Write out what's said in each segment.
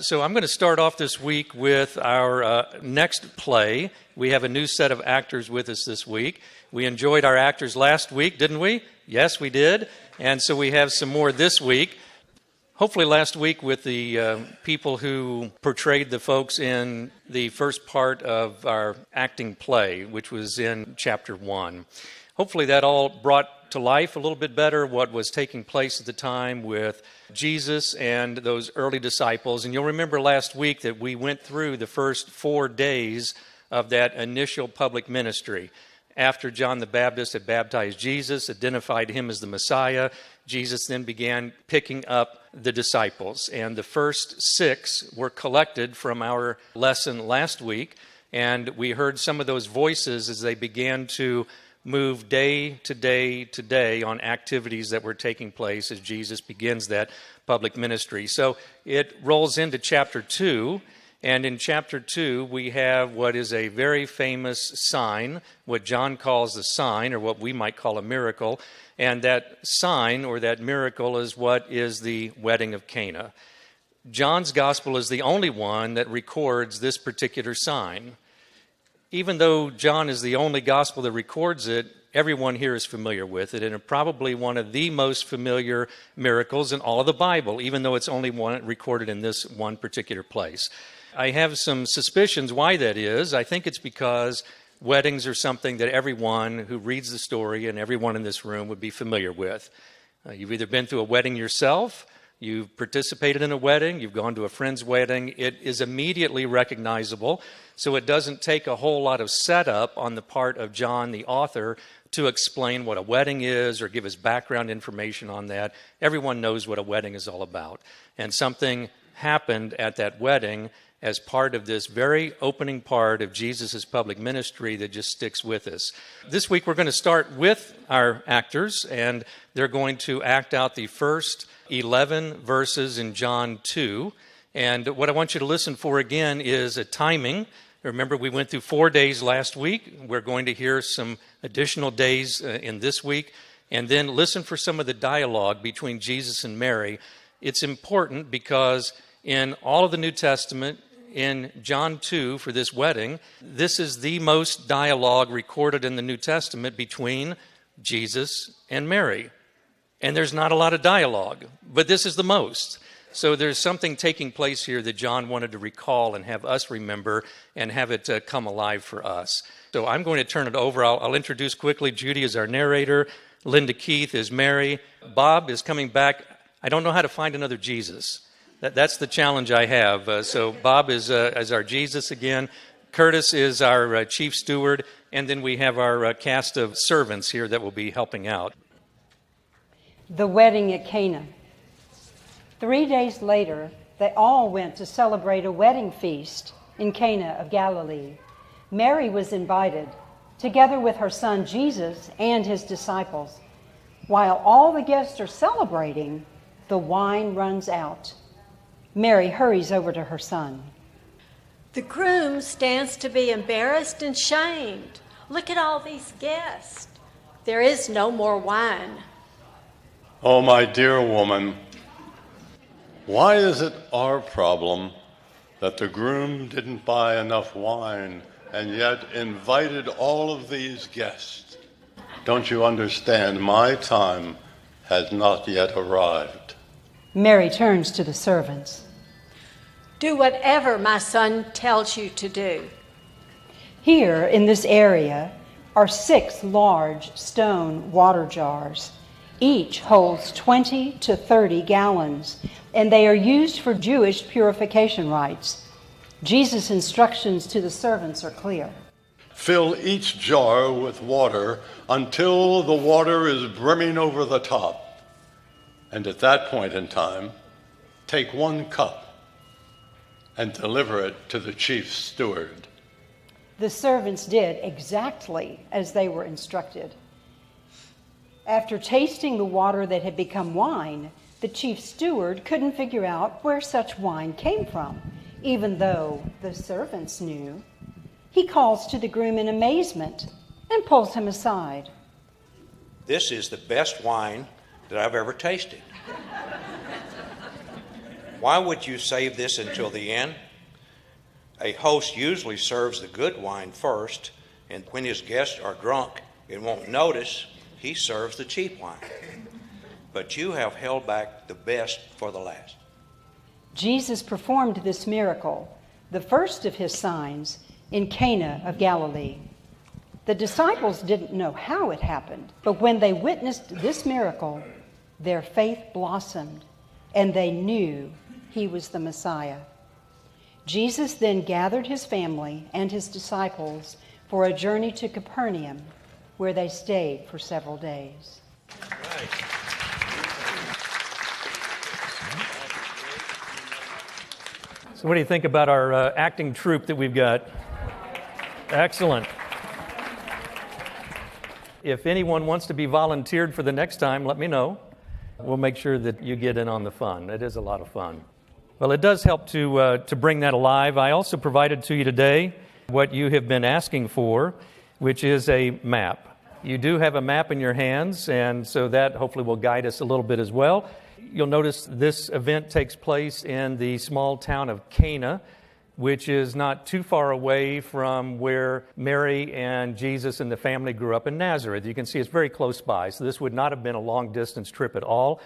So I'm going to start off this week with our next play. We have a new set of actors with us this week. We enjoyed our actors last week, didn't we? Yes, we did. And so we have some more this week. Hopefully last week with the people who portrayed the folks in the first part of our acting play, which was in chapter 1. Hopefully that all brought to life a little bit better what was taking place at the time with Jesus and those early disciples. And you'll remember last week that we went through the first 4 days of that initial public ministry. After John the Baptist had baptized Jesus, identified him as the Messiah, Jesus then began picking up the disciples. And the first 6 were collected from our lesson last week. And we heard some of those voices as they began to move day to day to day on activities that were taking place as Jesus begins that public ministry. So it rolls into chapter 2. And in chapter 2, we have what is a very famous sign, what John calls the sign, or what we might call a miracle. And that sign, or that miracle, is what is the wedding of Cana. John's gospel is the only one that records this particular sign. Even though John is the only gospel that records it, everyone here is familiar with it, and it's probably one of the most familiar miracles in all of the Bible, even though it's only one recorded in this one particular place. I have some suspicions why that is. I think it's because weddings are something that everyone who reads the story and everyone in this room would be familiar with. You've either been through a wedding yourself, you've participated in a wedding, you've gone to a friend's wedding. It is immediately recognizable, so it doesn't take a whole lot of setup on the part of John, the author, to explain what a wedding is or give us background information on that. Everyone knows what a wedding is all about. And something happened at that wedding as part of this very opening part of Jesus' public ministry that just sticks with us. This week we're going to start with our actors, and they're going to act out the first 11 verses in John 2. And what I want you to listen for again is a timing. Remember, we went through 4 days last week. We're going to hear some additional days in this week. And then listen for some of the dialogue between Jesus and Mary. It's important because in all of the New Testament, in John 2 for this wedding, this is the most dialogue recorded in the New Testament between Jesus and Mary. And there's not a lot of dialogue, but this is the most. So there's something taking place here that John wanted to recall and have us remember and have it come alive for us. So I'm going to turn it over. I'll introduce quickly. Judy is our narrator. Linda Keith is Mary. Bob is coming back. I don't know how to find another Jesus. That's the challenge I have. So Bob is our Jesus again. Curtis is our chief steward. And then we have our cast of servants here that will be helping out. The wedding at Cana. 3 days later, they all went to celebrate a wedding feast in Cana of Galilee. Mary was invited, together with her son Jesus and his disciples. While all the guests are celebrating, the wine runs out. Mary hurries over to her son. The groom stands to be embarrassed and shamed. Look at all these guests. There is no more wine. Oh, my dear woman, why is it our problem that the groom didn't buy enough wine and yet invited all of these guests? Don't you understand? My time has not yet arrived. Mary turns to the servants. Do whatever my son tells you to do. Here in this area are 6 large stone water jars. Each holds 20 to 30 gallons, and they are used for Jewish purification rites. Jesus' instructions to the servants are clear. Fill each jar with water until the water is brimming over the top. And at that point in time, take 1 cup and deliver it to the chief steward. The servants did exactly as they were instructed. After tasting the water that had become wine, the chief steward couldn't figure out where such wine came from, even though the servants knew. He calls to the groom in amazement and pulls him aside. This is the best wine that I've ever tasted. Why would you save this until the end? A host usually serves the good wine first, and when his guests are drunk and won't notice, he serves the cheap wine. But you have held back the best for the last. Jesus performed this miracle, the first of his signs, in Cana of Galilee. The disciples didn't know how it happened, but when they witnessed this miracle, their faith blossomed, and they knew he was the Messiah. Jesus then gathered his family and his disciples for a journey to Capernaum, where they stayed for several days. Right. So what do you think about our acting troupe that we've got? Excellent. If anyone wants to be volunteered for the next time, let me know. We'll make sure that you get in on the fun. It is a lot of fun. Well, it does help to bring that alive. I also provided to you today what you have been asking for, which is a map. You do have a map in your hands, and so that hopefully will guide us a little bit as well. You'll notice this event takes place in the small town of Cana, which is not too far away from where Mary and Jesus and the family grew up in Nazareth. You can see it's very close by, so this would not have been a long-distance trip at all.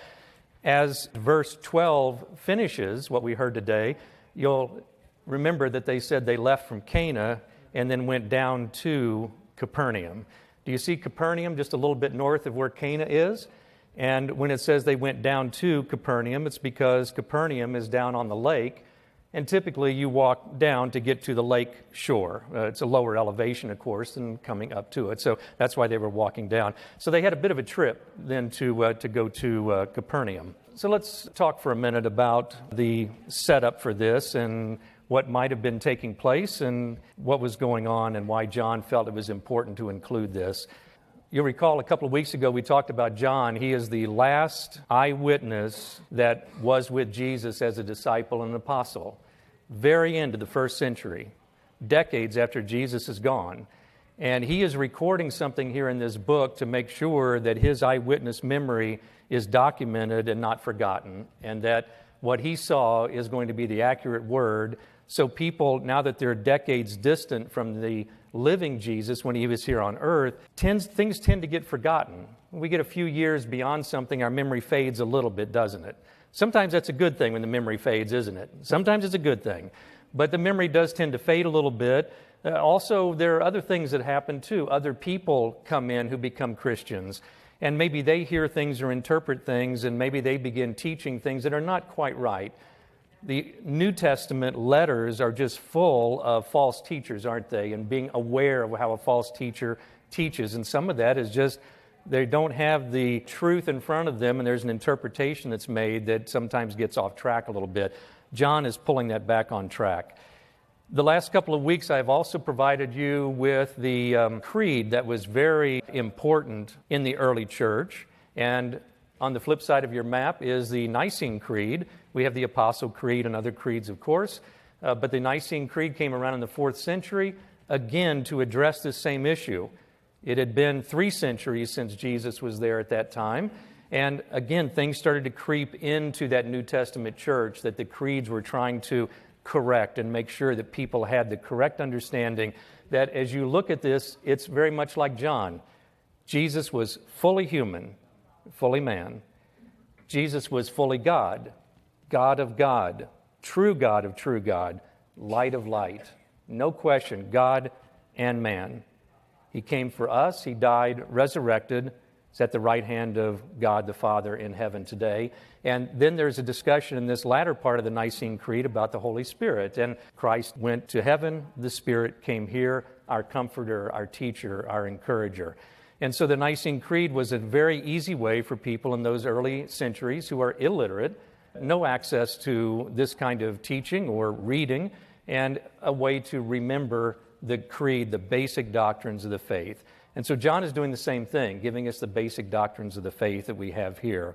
As verse 12 finishes, what we heard today, you'll remember that they said they left from Cana and then went down to Capernaum. Do you see Capernaum just a little bit north of where Cana is? And when it says they went down to Capernaum, it's because Capernaum is down on the lake, and typically you walk down to get to the lake shore. It's a lower elevation, of course, than coming up to it, so that's why they were walking down. So they had a bit of a trip then to go to Capernaum. So let's talk for a minute about the setup for this and what might have been taking place and what was going on and why John felt it was important to include this. You'll recall a couple of weeks ago we talked about John. He is the last eyewitness that was with Jesus as a disciple and an apostle. Very end of the first century, decades after Jesus is gone. And he is recording something here in this book to make sure that his eyewitness memory is documented and not forgotten, and that what he saw is going to be the accurate word. So people, now that they're decades distant from the living Jesus when he was here on earth, things tend to get forgotten. When we get a few years beyond something, our memory fades a little bit, doesn't it? Sometimes that's a good thing when the memory fades, isn't it? Sometimes it's a good thing. But the memory does tend to fade a little bit. Also, there are other things that happen too. Other people come in who become Christians, and maybe they hear things or interpret things, and maybe they begin teaching things that are not quite right. The New Testament letters are just full of false teachers, aren't they? And being aware of how a false teacher teaches. And some of that is just they don't have the truth in front of them, and there's an interpretation that's made that sometimes gets off track a little bit. John is pulling that back on track. The last couple of weeks, I've also provided you with the creed that was very important in the early church. And on the flip side of your map is the Nicene Creed. We have the Apostle Creed and other creeds, of course. But the Nicene Creed came around in the 4th century, again, to address this same issue. It had been 3 centuries since Jesus was there at that time. And again, things started to creep into that New Testament church that the creeds were trying to correct and make sure that people had the correct understanding that as you look at this, it's very much like John. Jesus was fully human, fully man. Jesus was fully God, God of God, true God of true God, light of light. No question, God and man. He came for us. He died, resurrected. He's at the right hand of God the Father in heaven today. And then there's a discussion in this latter part of the Nicene Creed about the Holy Spirit. And Christ went to heaven. The Spirit came here, our comforter, our teacher, our encourager. And so the Nicene Creed was a very easy way for people in those early centuries who are illiterate, no access to this kind of teaching or reading, and a way to remember the creed, the basic doctrines of the faith. And so John is doing the same thing, giving us the basic doctrines of the faith that we have here.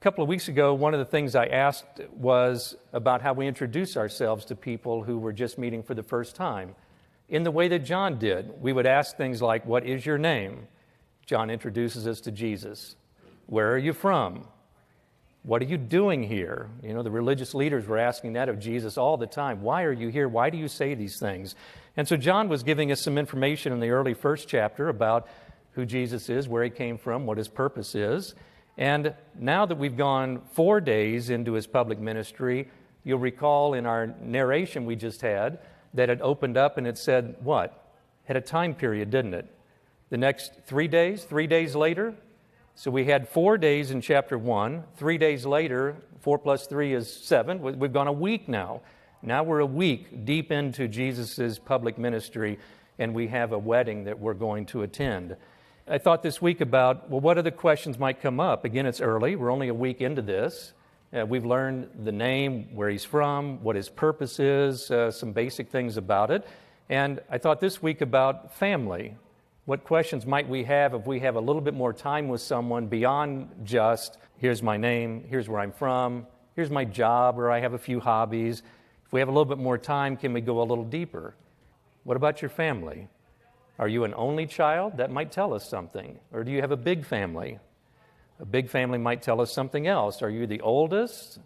A couple of weeks ago, one of the things I asked was about how we introduce ourselves to people who were just meeting for the first time. In the way that John did, we would ask things like, "What is your name?" John introduces us to Jesus. "Where are you from?" What are you doing here? You know, the religious leaders were asking that of Jesus all the time. Why are you here? Why do you say these things? And so John was giving us some information in the early first chapter about who Jesus is, where he came from, what his purpose is. And now that we've gone 4 days into his public ministry, you'll recall in our narration we just had that it opened up and it said what? Had a time period, didn't it? The next 3 days, 3 days later. So we had 4 days in chapter 1. 3 days later, 4 plus 3 is 7. We've gone a week now. Now we're a week deep into Jesus' public ministry, and we have a wedding that we're going to attend. I thought this week about, well, what other questions might come up? Again, it's early. We're only a week into this. We've learned the name, where he's from, what his purpose is, some basic things about it. And I thought this week about family. What questions might we have if we have a little bit more time with someone beyond just, here's my name, here's where I'm from, here's my job, or I have a few hobbies. If we have a little bit more time, can we go a little deeper? What about your family? Are you an only child? That might tell us something. Or do you have a big family? A big family might tell us something else. Are you the oldest,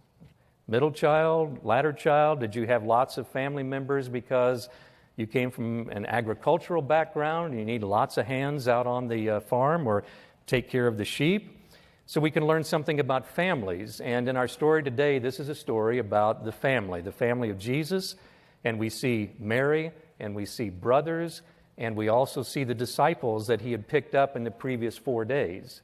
middle child, latter child? Did you have lots of family members because you came from an agricultural background and you need lots of hands out on the farm or take care of the sheep? So we can learn something about families. And in our story today, this is a story about the family of Jesus. And we see Mary and we see brothers. And we also see the disciples that he had picked up in the previous 4 days.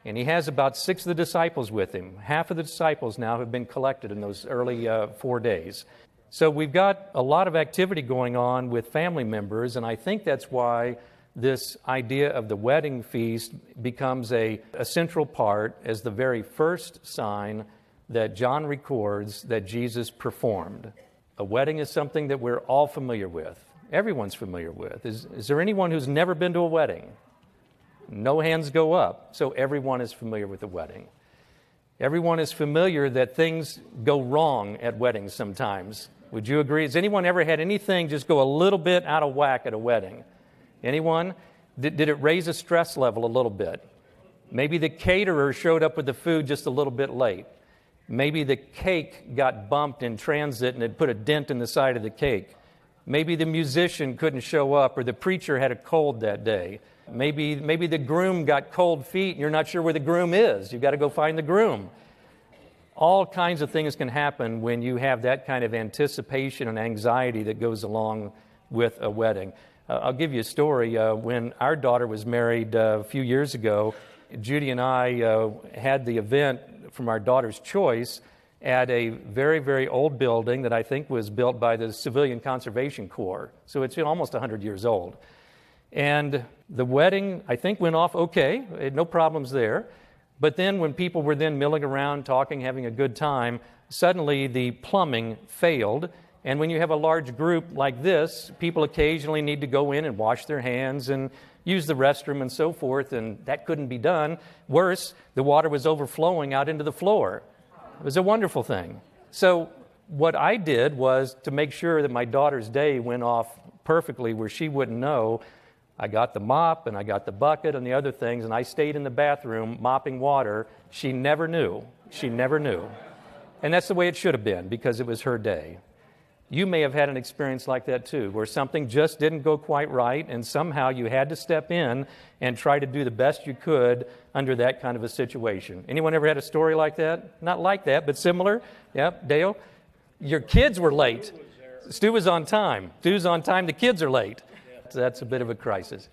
And he has about 6 of the disciples with him. Half of the disciples now have been collected in those early 4 days. So we've got a lot of activity going on with family members, and I think that's why this idea of the wedding feast becomes a central part as the very first sign that John records that Jesus performed. A wedding is something that we're all familiar with. Everyone's familiar with. Is there anyone who's never been to a wedding? No hands go up. So everyone is familiar with a wedding. Everyone is familiar that things go wrong at weddings sometimes. Would you agree? Has anyone ever had anything just go a little bit out of whack at a wedding? Anyone? Did it raise a stress level a little bit? Maybe the caterer showed up with the food just a little bit late. Maybe the cake got bumped in transit and it put a dent in the side of the cake. Maybe the musician couldn't show up, or the preacher had a cold that day. Maybe the groom got cold feet and you're not sure where the groom is. You've got to go find the groom. All kinds of things can happen when you have that kind of anticipation and anxiety that goes along with a wedding. I'll give you a story. When our daughter was married a few years ago, Judy and I had the event from our daughter's choice at a very, very old building that I think was built by the Civilian Conservation Corps. So it's almost 100 years old. And the wedding, I think, went off okay. No problems there. But then when people were then milling around, talking, having a good time, suddenly the plumbing failed. And when you have a large group like this, people occasionally need to go in and wash their hands and use the restroom and so forth, and that couldn't be done. Worse, the water was overflowing out into the floor. It was a wonderful thing. So what I did was, to make sure that my daughter's day went off perfectly where she wouldn't know, I got the mop and I got the bucket and the other things, and I stayed in the bathroom mopping water. She never knew. She never knew. And that's the way it should have been, because it was her day. You may have had an experience like that too, where something just didn't go quite right, and somehow you had to step in and try to do the best you could under that kind of a situation. Anyone ever had a story like that? Not like that, but similar? Yep, Dale? Your kids were late. Stu was on time. Stu's on time, the kids are late. So that's a bit of a crisis.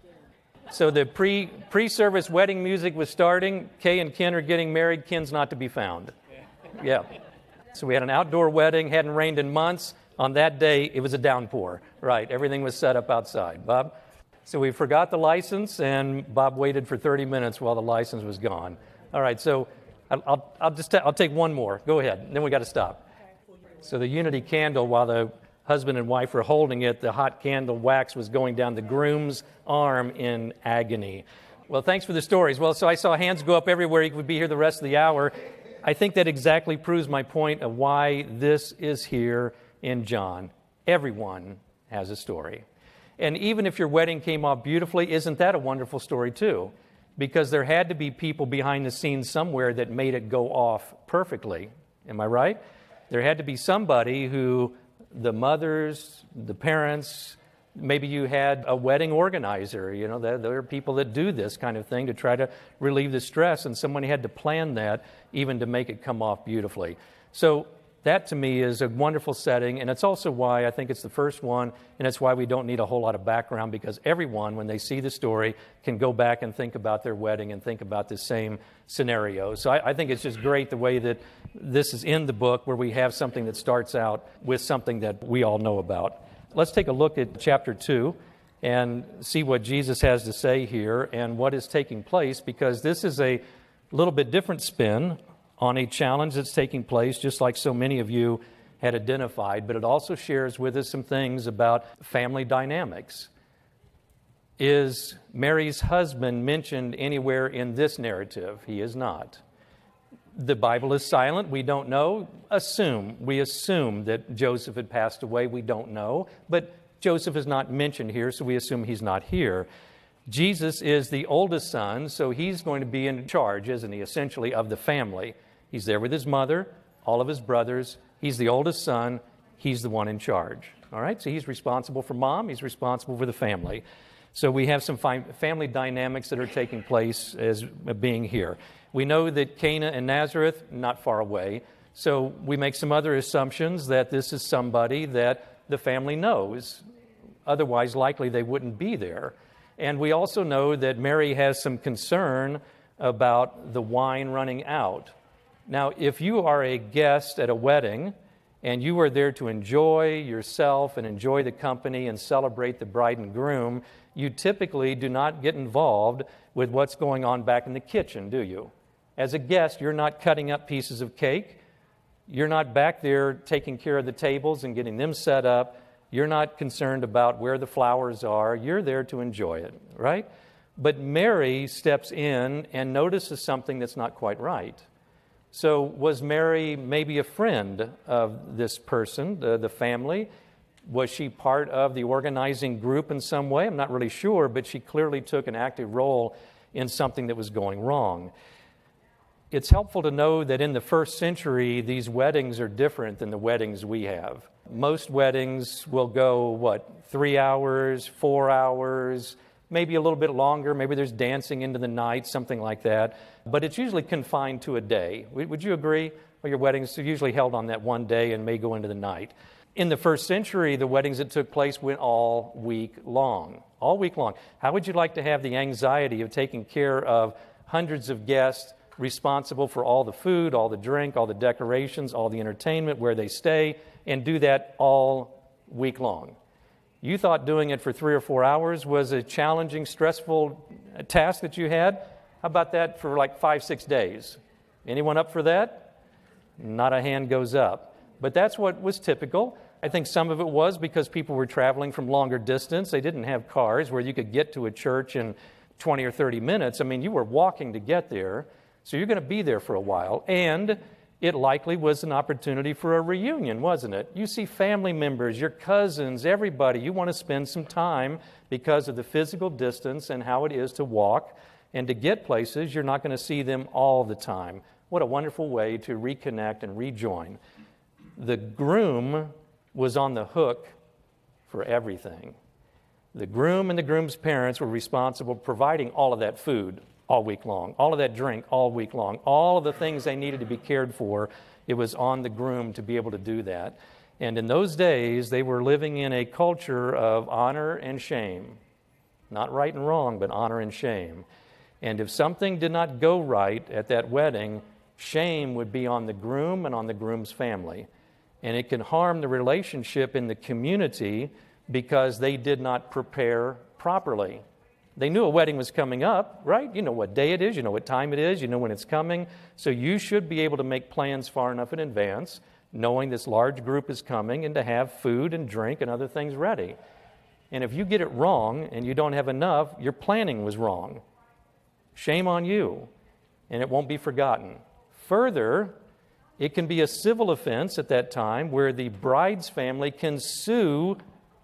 So the pre-service wedding music was starting. Kay and Ken are getting married. Ken's not to be found. Yeah. So we had an outdoor wedding, hadn't rained in months. On that day, it was a downpour. Right, everything was set up outside. Bob? So we forgot the license, and Bob waited for 30 minutes while the license was gone. All right, so I'll take one more. Go ahead, and then we got to stop. So the unity candle, while the husband and wife were holding it, the hot candle wax was going down the groom's arm in agony. Well, thanks for the stories. Well, so I saw hands go up everywhere. You could be here the rest of the hour. I think that exactly proves my point of why this is here in John. Everyone has a story. And even if your wedding came off beautifully, isn't that a wonderful story too? because there had to be people behind the scenes somewhere that made it go off perfectly. Am I right? There had to be somebody who, the mothers, the parents, maybe you had a wedding organizer. You know, there are people that do this kind of thing to try to relieve the stress, and someone had to plan that even to make it come off beautifully. So that to me is a wonderful setting, and it's also why I think it's the first one, and it's why we don't need a whole lot of background, because everyone, when they see the story, can go back and think about their wedding and think about the same scenario. So I think it's just great the way that this is in the book, where we have something that starts out with something that we all know about. Let's take a look at chapter 2 and see what Jesus has to say here and what is taking place, because this is a little bit different spin on a challenge that's taking place, just like so many of you had identified, but it also shares with us some things about family dynamics. Is Mary's husband mentioned anywhere in this narrative? He is not. The Bible is silent. We don't know. We assume that Joseph had passed away. We don't know. But Joseph is not mentioned here, so we assume he's not here. Jesus is the oldest son, so he's going to be in charge, isn't he, essentially, of the family. He's there with his mother, all of his brothers. He's the oldest son. He's the one in charge. All right? So he's responsible for mom. He's responsible for the family. So we have some family dynamics that are taking place as being here. We know that Cana and Nazareth, not far away. So we make some other assumptions that this is somebody that the family knows. Otherwise, likely they wouldn't be there. And we also know that Mary has some concern about the wine running out. Now, if you are a guest at a wedding and you are there to enjoy yourself and enjoy the company and celebrate the bride and groom, you typically do not get involved with what's going on back in the kitchen, do you? As a guest, you're not cutting up pieces of cake. You're not back there taking care of the tables and getting them set up. You're not concerned about where the flowers are. You're there to enjoy it, right? But Mary steps in and notices something that's not quite right. So was Mary maybe a friend of this person, the family? Was she part of the organizing group in some way? I'm not really sure, but she clearly took an active role in something that was going wrong. It's helpful to know that in the first century, these weddings are different than the weddings we have. Most weddings will go, 3 hours, 4 hours, maybe a little bit longer. Maybe there's dancing into the night, something like that. But it's usually confined to a day. Would you agree? Well, your weddings are usually held on that one day and may go into the night. In the first century, the weddings that took place went all week long. All week long. How would you like to have the anxiety of taking care of hundreds of guests, responsible for all the food, all the drink, all the decorations, all the entertainment, where they stay, and do that all week long? You thought doing it for 3 or 4 hours was a challenging, stressful task that you had? How about that for 5-6 days? Anyone up for that? Not a hand goes up. But that's what was typical. I think some of it was because people were traveling from longer distance. They didn't have cars where you could get to a church in 20 or 30 minutes. I mean, you were walking to get there, so you're going to be there for a while. And it likely was an opportunity for a reunion, wasn't it? You see family members, your cousins, everybody. You want to spend some time because of the physical distance and how it is to walk and to get places. You're not going to see them all the time. What a wonderful way to reconnect and rejoin. The groom was on the hook for everything. The groom and the groom's parents were responsible for providing all of that food all week long, all of that drink all week long, all of the things they needed to be cared for. It was on the groom to be able to do that. And in those days, they were living in a culture of honor and shame. Not right and wrong, but honor and shame. And if something did not go right at that wedding, shame would be on the groom and on the groom's family. And it can harm the relationship in the community because they did not prepare properly. They knew a wedding was coming up, right? You know what day it is, you know what time it is, you know when it's coming. So you should be able to make plans far enough in advance, knowing this large group is coming, and to have food and drink and other things ready. And if you get it wrong and you don't have enough, your planning was wrong. Shame on you, and it won't be forgotten. Further, it can be a civil offense at that time where the bride's family can sue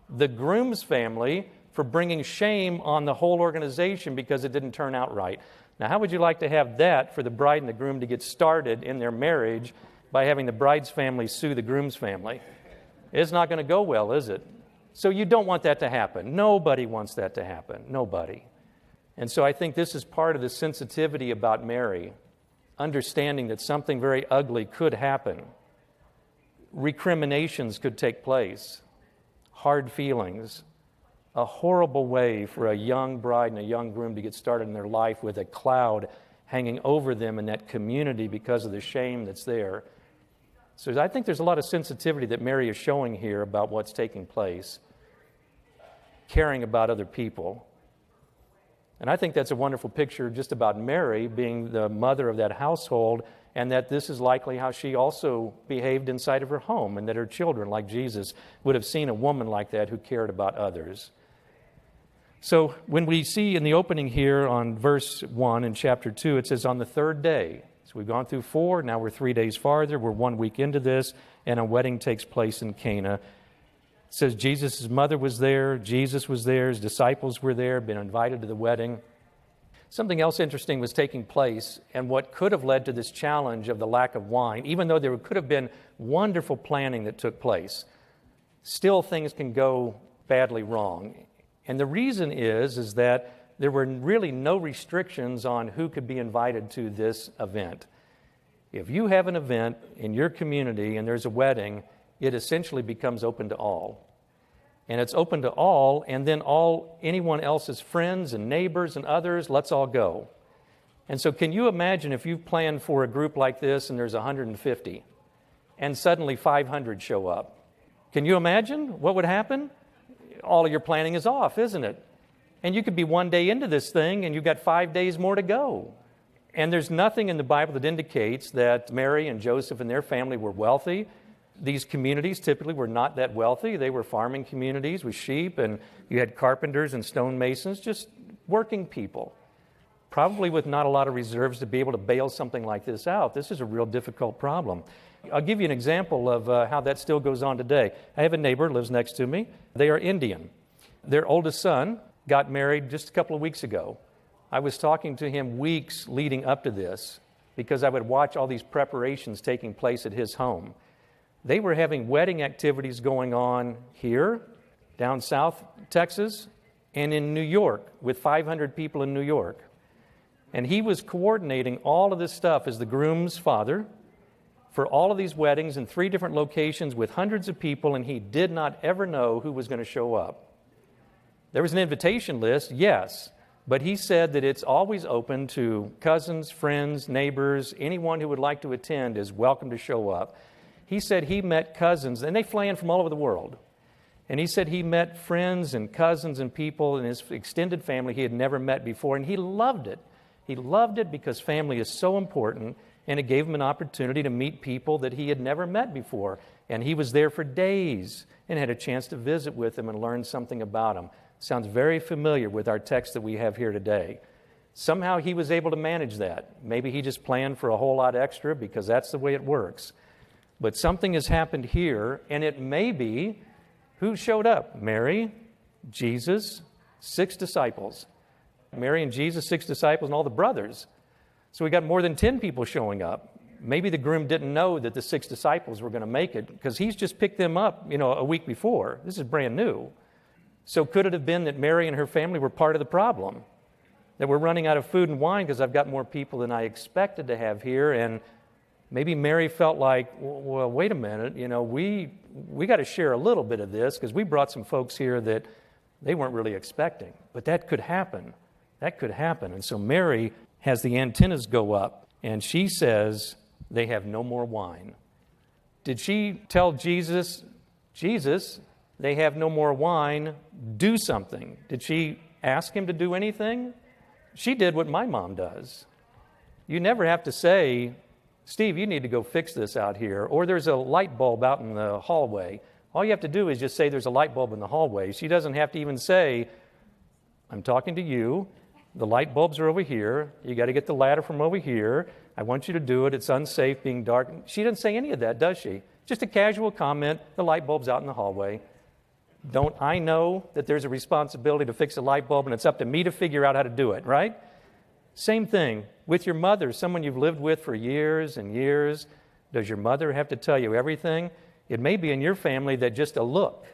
the groom's family for bringing shame on the whole organization because it didn't turn out right. Now, how would you like to have that for the bride and the groom to get started in their marriage by having the bride's family sue the groom's family? It's not going to go well, is it? So you don't want that to happen. Nobody wants that to happen. Nobody. And so I think this is part of the sensitivity about Mary, understanding that something very ugly could happen. Recriminations could take place, hard feelings, a horrible way for a young bride and a young groom to get started in their life with a cloud hanging over them in that community because of the shame that's there. So I think there's a lot of sensitivity that Mary is showing here about what's taking place, caring about other people. And I think that's a wonderful picture just about Mary being the mother of that household, and that this is likely how she also behaved inside of her home, and that her children, like Jesus, would have seen a woman like that who cared about others. So when we see in the opening here on verse 1 in chapter 2, it says, on the third day. So we've gone through 4, now we're 3 days farther, we're 1 week into this, and a wedding takes place in Cana. It says Jesus' mother was there, Jesus was there, his disciples were there, been invited to the wedding. Something else interesting was taking place, and what could have led to this challenge of the lack of wine, even though there could have been wonderful planning that took place, still things can go badly wrong. And the reason is that there were really no restrictions on who could be invited to this event. If you have an event in your community and there's a wedding, it essentially becomes open to all. And it's open to all, and then anyone else's friends and neighbors and others, let's all go. And so can you imagine if you've planned for a group like this and there's 150, and suddenly 500 show up? Can you imagine what would happen? All of your planning is off, isn't it? And you could be 1 day into this thing, and you've got 5 days more to go. And there's nothing in the Bible that indicates that Mary and Joseph and their family were wealthy. These communities typically were not that wealthy. They were farming communities with sheep, and you had carpenters and stonemasons, just working people, probably with not a lot of reserves to be able to bail something like this out. This is a real difficult problem. I'll give you an example of how that still goes on today. I have a neighbor who lives next to me. They are Indian. Their oldest son got married just a couple of weeks ago. I was talking to him weeks leading up to this because I would watch all these preparations taking place at his home. They were having wedding activities going on here, down South Texas, and in New York, with 500 people in New York. And he was coordinating all of this stuff as the groom's father for all of these weddings in 3 different locations with hundreds of people, and he did not ever know who was going to show up. There was an invitation list, yes, but he said that it's always open to cousins, friends, neighbors, anyone who would like to attend is welcome to show up. He said he met cousins, and they fly in from all over the world. And he said he met friends and cousins and people in his extended family he had never met before, and he loved it. He loved it because family is so important, and it gave him an opportunity to meet people that he had never met before. And he was there for days and had a chance to visit with them and learn something about them. Sounds very familiar with our text that we have here today. Somehow he was able to manage that. Maybe he just planned for a whole lot extra because that's the way it works. But something has happened here, and it may be, who showed up? Mary, Jesus, 6 disciples. Mary and Jesus, 6 disciples, and all the brothers. So we got more than 10 people showing up. Maybe the groom didn't know that the 6 disciples were going to make it because he's just picked them up, a week before. This is brand new. So could it have been that Mary and her family were part of the problem? That we're running out of food and wine because I've got more people than I expected to have here, and maybe Mary felt like, well, wait a minute, we got to share a little bit of this because we brought some folks here that they weren't really expecting. But that could happen. That could happen. And so Mary has the antennas go up, and she says, they have no more wine. Did she tell Jesus, they have no more wine, do something? Did she ask him to do anything? She did what my mom does. You never have to say, Steve, you need to go fix this out here, or there's a light bulb out in the hallway. All you have to do is just say there's a light bulb in the hallway. She doesn't have to even say, I'm talking to you. The light bulbs are over here. You got to get the ladder from over here. I want you to do it. It's unsafe being dark. She doesn't say any of that, does she? Just a casual comment. The light bulb's out in the hallway. Don't I know that there's a responsibility to fix a light bulb and it's up to me to figure out how to do it, right? Same thing with your mother, someone you've lived with for years and years. Does your mother have to tell you everything? It may be in your family that just a look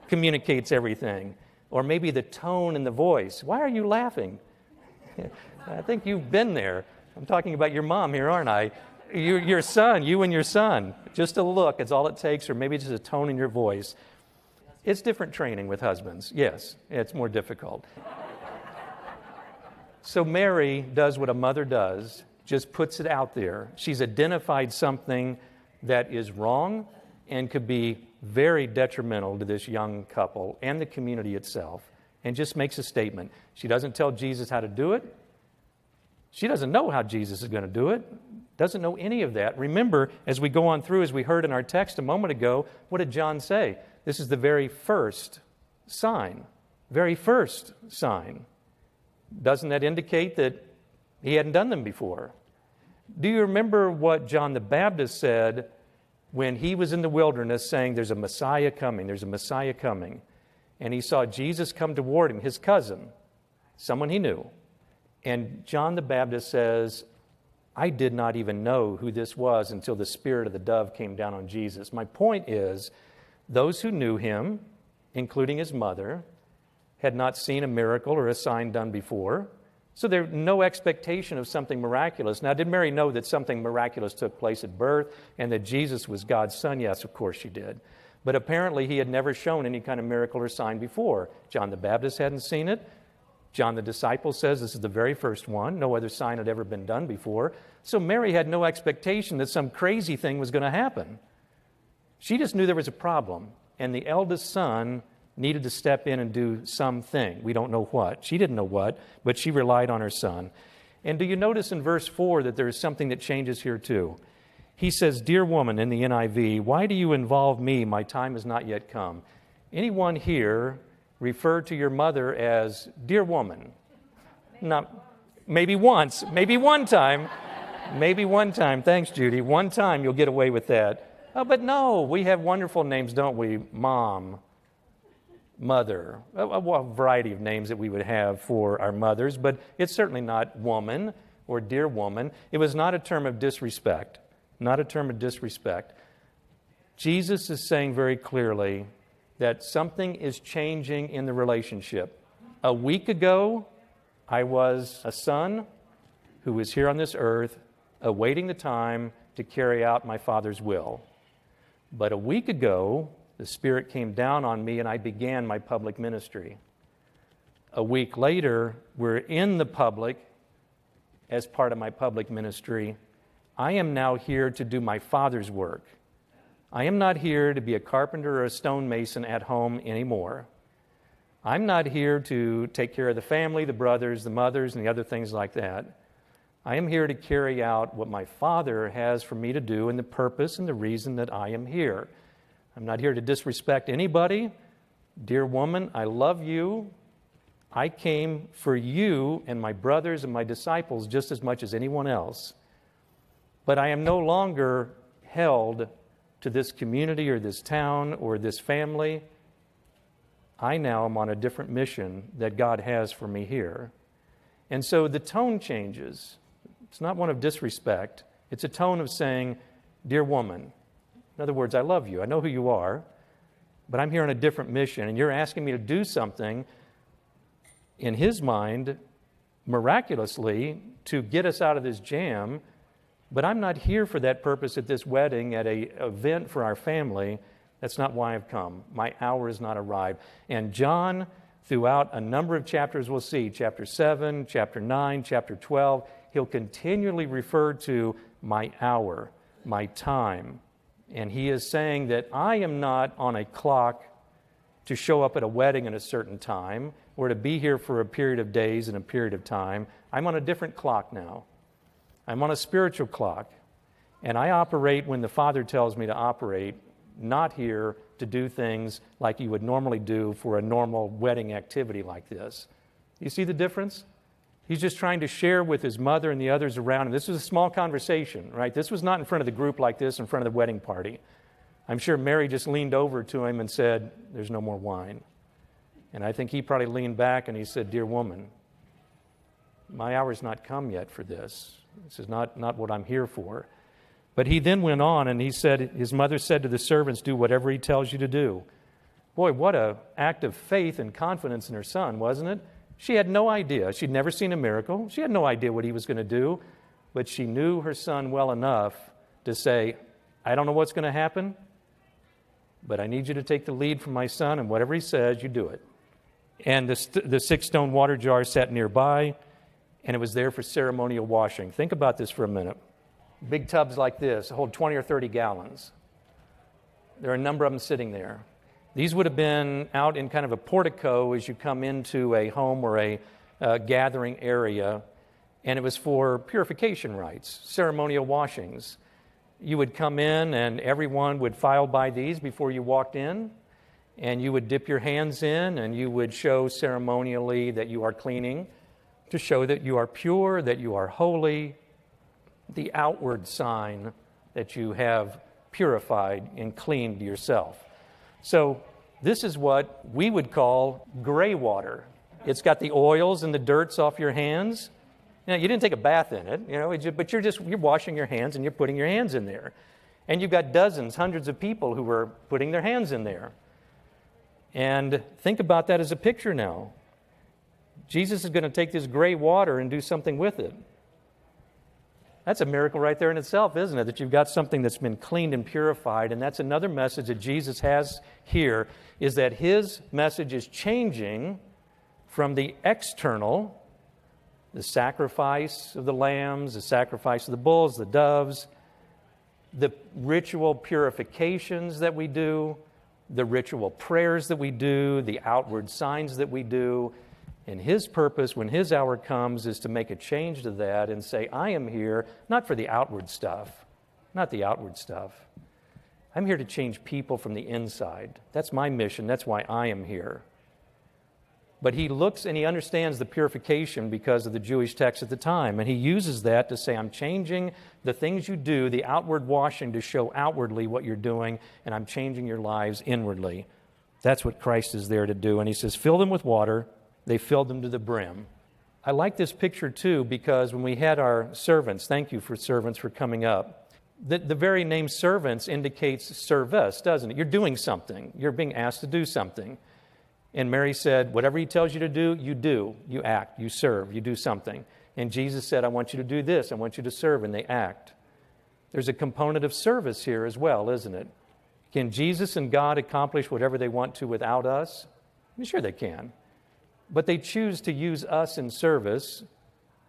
communicates everything. Or maybe the tone in the voice. Why are you laughing? I think you've been there. I'm talking about your mom here, aren't I? Your son, you and your son. Just a look is all it takes, or maybe just a tone in your voice. It's different training with husbands. Yes, it's more difficult. So Mary does what a mother does, just puts it out there. She's identified something that is wrong and could be very detrimental to this young couple and the community itself, and just makes a statement. She doesn't tell Jesus how to do it. She doesn't know how Jesus is going to do it. Doesn't know any of that. Remember, as we go on through, as we heard in our text a moment ago, what did John say? This is the very first sign. Very first sign. Doesn't that indicate that he hadn't done them before? Do you remember what John the Baptist said when he was in the wilderness saying, there's a Messiah coming, there's a Messiah coming? And he saw Jesus come toward him, his cousin, someone he knew. And John the Baptist says, I did not even know who this was until the spirit of the dove came down on Jesus. My point is, those who knew him, including his mother, had not seen a miracle or a sign done before. So there was no expectation of something miraculous. Now, did Mary know that something miraculous took place at birth and that Jesus was God's son? Yes, of course she did. But apparently he had never shown any kind of miracle or sign before. John the Baptist hadn't seen it. John the disciple says this is the very first one. No other sign had ever been done before. So Mary had no expectation that some crazy thing was going to happen. She just knew there was a problem, and the eldest son needed to step in and do something. We don't know what. She didn't know what, but she relied on her son. And do you notice in verse 4 that there is something that changes here too? He says, "Dear woman," in the NIV, "why do you involve me? My time has not yet come." Anyone here refer to your mother as "dear woman"? Not, maybe once, maybe one time. Maybe one time. Thanks, Judy. One time you'll get away with that. Oh, but no, we have wonderful names, don't we? Mom, mother, a variety of names that we would have for our mothers, but it's certainly not woman or dear woman. It was not a term of disrespect, not a term of disrespect. Jesus is saying very clearly that something is changing in the relationship. A week ago, I was a son who was here on this earth awaiting the time to carry out my Father's will. But a week ago, the Spirit came down on me and I began my public ministry. A week later, we're in the public as part of my public ministry. I am now here to do my Father's work. I am not here to be a carpenter or a stonemason at home anymore. I'm not here to take care of the family, the brothers, the mothers, and the other things like that. I am here to carry out what my Father has for me to do and the purpose and the reason that I am here. I'm not here to disrespect anybody. Dear woman, I love you. I came for you and my brothers and my disciples just as much as anyone else. But I am no longer held to this community or this town or this family. I now am on a different mission that God has for me here. And so the tone changes. It's not one of disrespect. It's a tone of saying, "Dear woman," in other words, I love you. I know who you are, but I'm here on a different mission, and you're asking me to do something, in his mind, miraculously, to get us out of this jam, but I'm not here for that purpose at this wedding, at an event for our family. That's not why I've come. My hour has not arrived. And John, throughout a number of chapters we'll see, chapter 7, chapter 9, chapter 12, he'll continually refer to my hour, my time. And he is saying that I am not on a clock to show up at a wedding at a certain time or to be here for a period of days and a period of time. I'm on a different clock now. I'm on a spiritual clock. And I operate when the Father tells me to operate, not here to do things like you would normally do for a normal wedding activity like this. You see the difference? He's just trying to share with his mother and the others around him. This was a small conversation, right? This was not in front of the group like this, in front of the wedding party. I'm sure Mary just leaned over to him and said, "There's no more wine." And I think he probably leaned back and he said, "Dear woman, my hour's not come yet for this. This is not what I'm here for." But he then went on and he said, his mother said to the servants, "Do whatever he tells you to do." Boy, what an act of faith and confidence in her son, wasn't it? She had no idea. She'd never seen a miracle. She had no idea what he was going to do. But she knew her son well enough to say, "I don't know what's going to happen, but I need you to take the lead from my son, and whatever he says, you do it." And the 6-stone water jar sat nearby, and it was there for ceremonial washing. Think about this for a minute. Big tubs like this hold 20 or 30 gallons. There are a number of them sitting there. These would have been out in kind of a portico as you come into a home or a gathering area, and it was for purification rites, ceremonial washings. You would come in, and everyone would file by these before you walked in, and you would dip your hands in, and you would show ceremonially that you are cleaning, to show that you are pure, that you are holy, the outward sign that you have purified and cleaned yourself. So this is what we would call gray water. It's got the oils and the dirts off your hands. You didn't take a bath in it, but you're washing your hands and you're putting your hands in there. And you've got dozens, hundreds of people who are putting their hands in there. And think about that as a picture now. Jesus is going to take this gray water and do something with it. That's a miracle right there in itself, isn't it? That you've got something that's been cleaned and purified. And that's another message that Jesus has here, is that his message is changing from the external, the sacrifice of the lambs, the sacrifice of the bulls, the doves, the ritual purifications that we do, the ritual prayers that we do, the outward signs that we do. And his purpose, when his hour comes, is to make a change to that and say, "I am here not for the outward stuff, not the outward stuff. I'm here to change people from the inside. That's my mission. That's why I am here." But he looks and he understands the purification because of the Jewish text at the time. And he uses that to say, "I'm changing the things you do, the outward washing, to show outwardly what you're doing, and I'm changing your lives inwardly." That's what Christ is there to do. And he says, "Fill them with water." They filled them to the brim. I like this picture too because when we had our servants, thank you for servants for coming up, the very name servants indicates service, doesn't it? You're doing something. You're being asked to do something. And Mary said, whatever he tells you to do, you act, you serve, you do something. And Jesus said, "I want you to do this, I want you to serve," and they act. There's a component of service here as well, isn't it? Can Jesus and God accomplish whatever they want to without us? I'm sure they can. But they choose to use us in service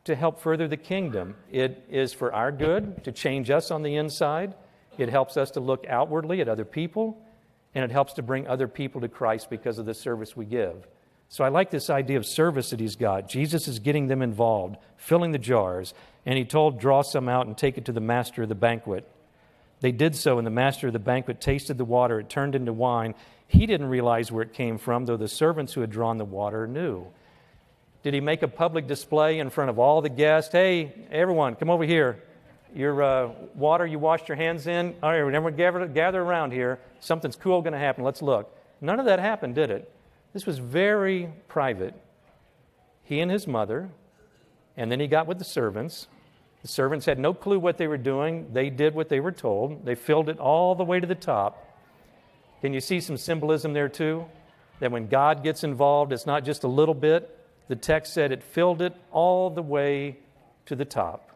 to help further the kingdom. It is for our good, to change us on the inside. It helps us to look outwardly at other people, and it helps to bring other people to Christ because of the service we give. So I like this idea of service that he's got. Jesus is getting them involved, filling the jars, and he told, "Draw some out and take it to the master of the banquet." They did so, and the master of the banquet tasted the water. It turned into wine. He didn't realize where it came from, though the servants who had drawn the water knew. Did he make a public display in front of all the guests? "Hey, everyone, come over here. Your water you washed your hands in, all right, everyone gather around here. Something's cool going to happen. Let's look." None of that happened, did it? This was very private. He and his mother, and then he got with the servants. The servants had no clue what they were doing. They did what they were told. They filled it all the way to the top. Can you see some symbolism there too? That when God gets involved, it's not just a little bit. The text said it filled it all the way to the top.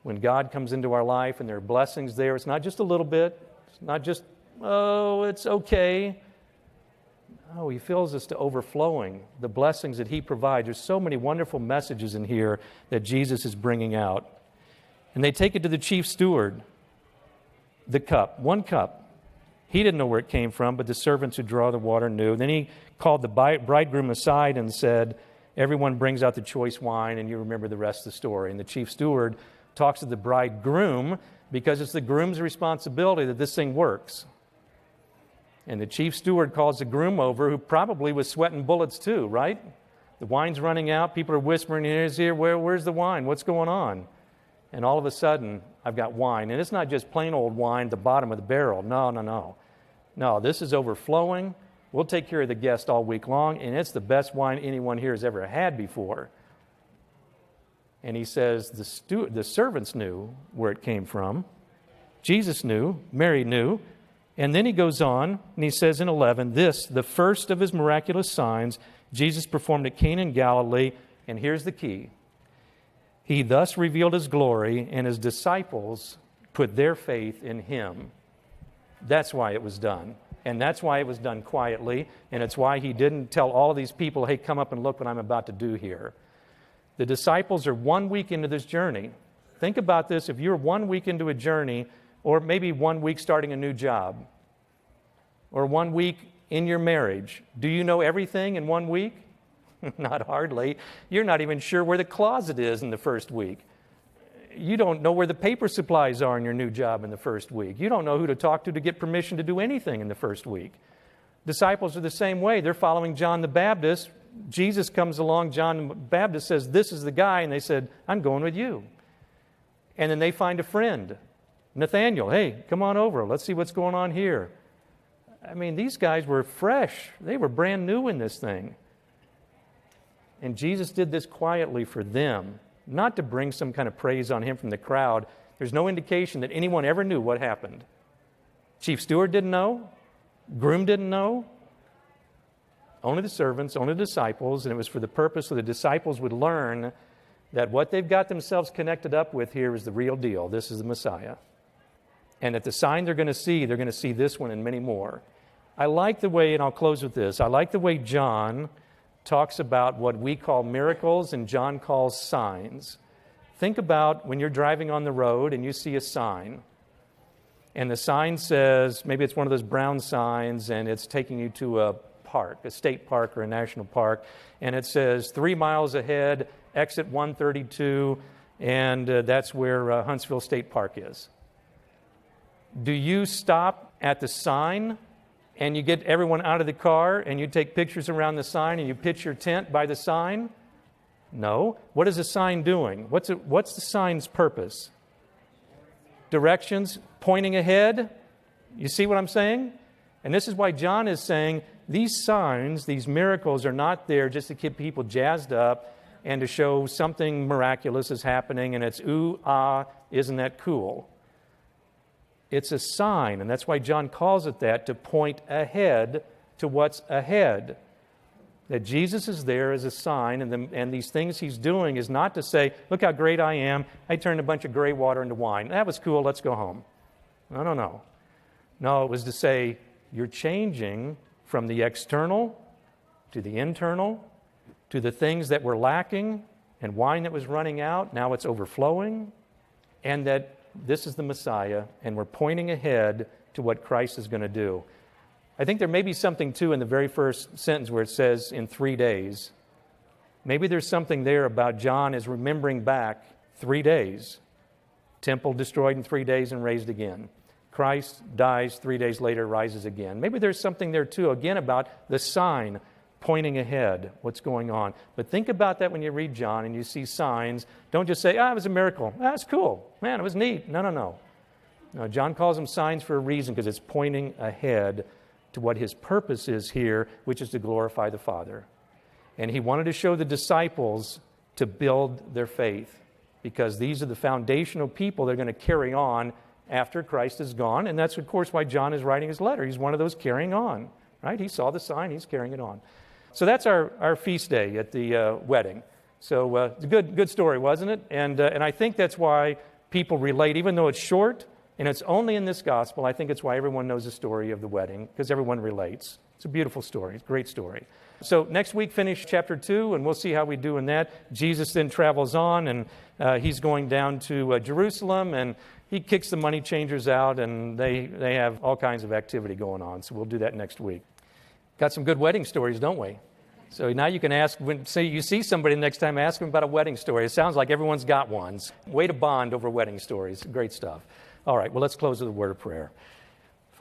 When God comes into our life and there are blessings there, it's not just a little bit. It's not just, "Oh, it's okay." No, he fills us to overflowing. The blessings that he provides. There's so many wonderful messages in here that Jesus is bringing out. And they take it to the chief steward. The cup, one cup. He didn't know where it came from, but the servants who draw the water knew. Then he called the bridegroom aside and said, "Everyone brings out the choice wine," and you remember the rest of the story. And the chief steward talks to the bridegroom because it's the groom's responsibility that this thing works. And the chief steward calls the groom over, who probably was sweating bullets too, right? The wine's running out. People are whispering in his ear, where's the wine? What's going on? And all of a sudden, I've got wine. And it's not just plain old wine, the bottom of the barrel. No. No, this is overflowing. We'll take care of the guest all week long, and it's the best wine anyone here has ever had before. And he says the servants knew where it came from. Jesus knew. Mary knew. And then he goes on, and he says in 11, this, the first of his miraculous signs, Jesus performed at Cana in Galilee. And here's the key. He thus revealed his glory, and his disciples put their faith in him. That's why it was done. And that's why it was done quietly. And it's why he didn't tell all of these people, hey, come up and look what I'm about to do here. The disciples are 1 week into this journey. Think about this. If you're 1 week into a journey, or maybe 1 week starting a new job, or 1 week in your marriage, do you know everything in 1 week? Not hardly. You're not even sure where the closet is in the first week. You don't know where the paper supplies are in your new job in the first week. You don't know who to talk to get permission to do anything in the first week. Disciples are the same way. They're following John the Baptist. Jesus comes along. John the Baptist says, this is the guy. And they said, I'm going with you. And then they find a friend, Nathaniel. Hey, come on over. Let's see what's going on here. I mean, these guys were fresh. They were brand new in this thing. And Jesus did this quietly for them, not to bring some kind of praise on him from the crowd. There's no indication that anyone ever knew what happened. Chief steward didn't know. Groom didn't know. Only the servants, only the disciples, and it was for the purpose so the disciples would learn that what they've got themselves connected up with here is the real deal. This is the Messiah. And that the sign they're going to see this one and many more. I like the way, and I'll close with this, I like the way John talks about what we call miracles and John calls signs. Think about when you're driving on the road and you see a sign. And the sign says, maybe it's one of those brown signs, and it's taking you to a park, a state park or a national park. And it says 3 miles ahead, exit 132, and that's where Huntsville State Park is. Do you stop at the sign and you get everyone out of the car and you take pictures around the sign and you pitch your tent by the sign? No. What is the sign doing? What's the sign's purpose? Directions, pointing ahead. You see what I'm saying? And this is why John is saying these signs, these miracles are not there just to keep people jazzed up and to show something miraculous is happening and it's ooh, ah, isn't that cool? It's a sign, and that's why John calls it that, to point ahead to what's ahead. That Jesus is there as a sign, and these things he's doing is not to say, look how great I am. I turned a bunch of gray water into wine. That was cool. Let's go home. No. No, it was to say, you're changing from the external to the internal, to the things that were lacking, and wine that was running out, now it's overflowing, and that this is the Messiah, and we're pointing ahead to what Christ is going to do. I think there may be something, too, in the very first sentence where it says, in 3 days. Maybe there's something there about John is remembering back 3 days. Temple destroyed in 3 days and raised again. Christ dies 3 days later, rises again. Maybe there's something there, too, again, about the sign pointing ahead, what's going on. But think about that when you read John and you see signs. Don't just say, it was a miracle. That's cool. Man, it was neat. No. No, John calls them signs for a reason because it's pointing ahead to what his purpose is here, which is to glorify the Father. And he wanted to show the disciples to build their faith because these are the foundational people they're going to carry on after Christ is gone. And that's, of course, why John is writing his letter. He's one of those carrying on, right? He saw the sign. He's carrying it on. So that's our feast day at the wedding. So it's a good story, wasn't it? And I think that's why people relate, even though it's short and it's only in this gospel. I think it's why everyone knows the story of the wedding, because everyone relates. It's a beautiful story. It's a great story. So next week, finish chapter 2, and we'll see how we do in that. Jesus then travels on, and he's going down to Jerusalem, and he kicks the money changers out, and they have all kinds of activity going on. So we'll do that next week. Got some good wedding stories, don't we? So now you can ask, say you see somebody next time, ask them about a wedding story. It sounds like everyone's got ones. Way to bond over wedding stories. Great stuff. All right, well, let's close with a word of prayer.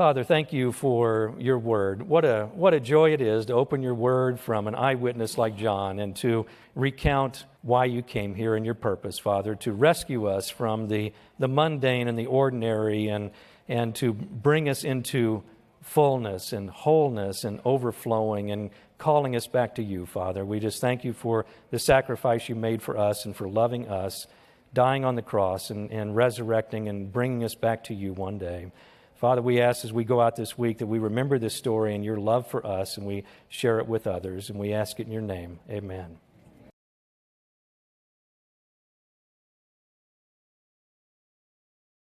Father, thank you for your word. What a joy it is to open your word from an eyewitness like John and to recount why you came here and your purpose, Father, to rescue us from the mundane and the ordinary and to bring us into fullness and wholeness and overflowing and calling us back to you, Father. We just thank you for the sacrifice you made for us and for loving us, dying on the cross and resurrecting and bringing us back to you one day. Father, we ask as we go out this week that we remember this story and your love for us and we share it with others. And we ask it in your name. Amen.